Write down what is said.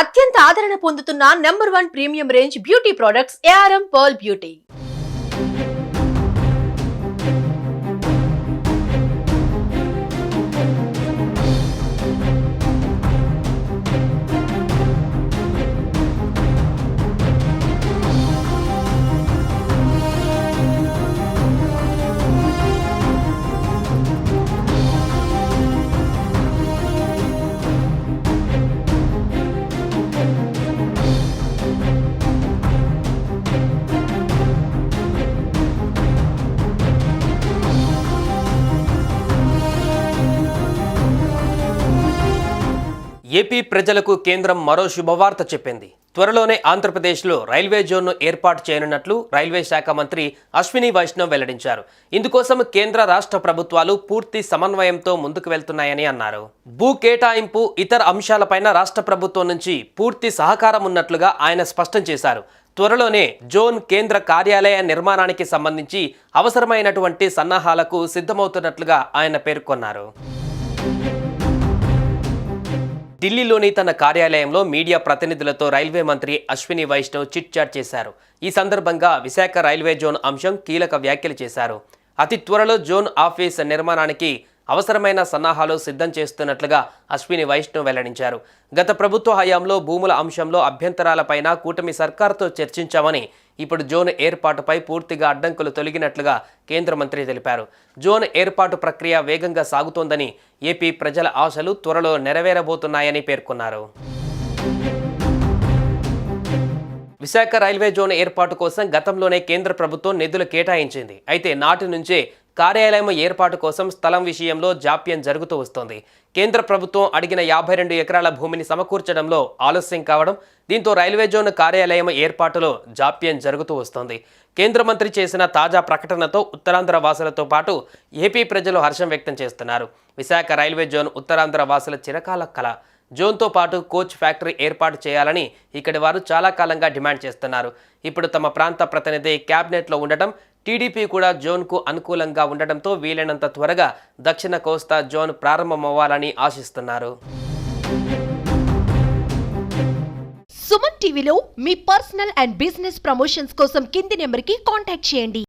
అత్యంత ఆదరణ పొందుతున్న number 1 premium range beauty products ARM pearl beauty. AP ప్రజలకు కేంద్రం మరో శుభవార్త చెప్పింది. త్వరలోనే ఆంధ్రప్రదేశ్లో రైల్వే జోన్ను ఏర్పాటు చేయనున్నట్లు రైల్వే శాఖ మంత్రి అశ్విని వైష్ణవ్ వెల్లడించారు. ఇందుకోసం కేంద్ర రాష్ట్ర ప్రభుత్వాలు పూర్తి సమన్వయంతో ముందుకు వెళ్తున్నాయని అన్నారు. భూ కేటాయింపు ఇతర అంశాలపైన రాష్ట్ర ప్రభుత్వం నుంచి పూర్తి సహకారం ఉన్నట్లుగా ఆయన స్పష్టం చేశారు. త్వరలోనే జోన్ కేంద్ర కార్యాలయ నిర్మాణానికి సంబంధించి అవసరమైనటువంటి సన్నాహాలకు సిద్ధమవుతున్నట్లుగా ఆయన పేర్కొన్నారు. ఢిల్లీలోని తన కార్యాలయంలో మీడియా ప్రతినిధులతో రైల్వే మంత్రి అశ్విని వైష్ణవ్ చిట్ చాట్ చేశారు. ఈ సందర్భంగా విశాఖ రైల్వే జోన్ అంశం కీలక వ్యాఖ్యలు చేశారు. అతి త్వరలో జోన్ ఆఫీస్ నిర్మాణానికి అవసరమైన సన్నాహాలు సిద్ధం చేస్తున్నట్లుగా అశ్విని వైష్ణవ్ వెల్లడించారు. గత ప్రభుత్వ హయాంలో భూముల అంశంలో అభ్యంతరాలపైన కూటమి సర్కారుతో చర్చించామని, ఇప్పుడు జోన్ ఏర్పాటుపై పూర్తిగా అడ్డంకులు తొలగినట్లుగా కేంద్ర మంత్రి తెలిపారు. జోన్ ఏర్పాటు ప్రక్రియ వేగంగా సాగుతోందని, ఏపీ ప్రజల ఆశలు త్వరలో నెరవేరబోతున్నాయని పేర్కొన్నారు. విశాఖ రైల్వే జోన్ ఏర్పాటు కోసం గతంలోనే కేంద్ర ప్రభుత్వం నిధులు కేటాయించింది. అయితే నాటి నుంచే కార్యాలయం ఏర్పాటు కోసం స్థలం విషయంలో జాప్యం జరుగుతూ వస్తోంది. కేంద్ర ప్రభుత్వం అడిగిన 52 ఎకరాల భూమిని సమకూర్చడంలో ఆలస్యం కావడం, దీంతో రైల్వే జోన్ కార్యాలయం ఏర్పాటులో జాప్యం జరుగుతూ వస్తోంది. కేంద్ర మంత్రి చేసిన తాజా ప్రకటనతో ఉత్తరాంధ్ర వాసులతో పాటు ఏపీ ప్రజలు హర్షం వ్యక్తం చేస్తున్నారు. విశాఖ రైల్వే జోన్ ఉత్తరాంధ్ర వాసుల చిరకాల కల. జోన్తో పాటు కోచ్ ఫ్యాక్టరీ ఏర్పాటు చేయాలని ఇక్కడి వారు చాలా కాలంగా డిమాండ్ చేస్తున్నారు. ఇప్పుడు తమ ప్రాంత ప్రతినిధి క్యాబినెట్లో ఉండటం, టీడీపీ కూడా జోన్కు అనుకూలంగా ఉండటంతో వీలైనంత త్వరగా దక్షిణ కోస్తా జోన్ ప్రారంభమవ్వాలని ఆశిస్తున్నారు. సుమన్ టీవీలో మీ పర్సనల్ అండ్ బిజినెస్ ప్రమోషన్స్ కోసం కింది నెంబర్కి కాంటాక్ట్ చేయండి.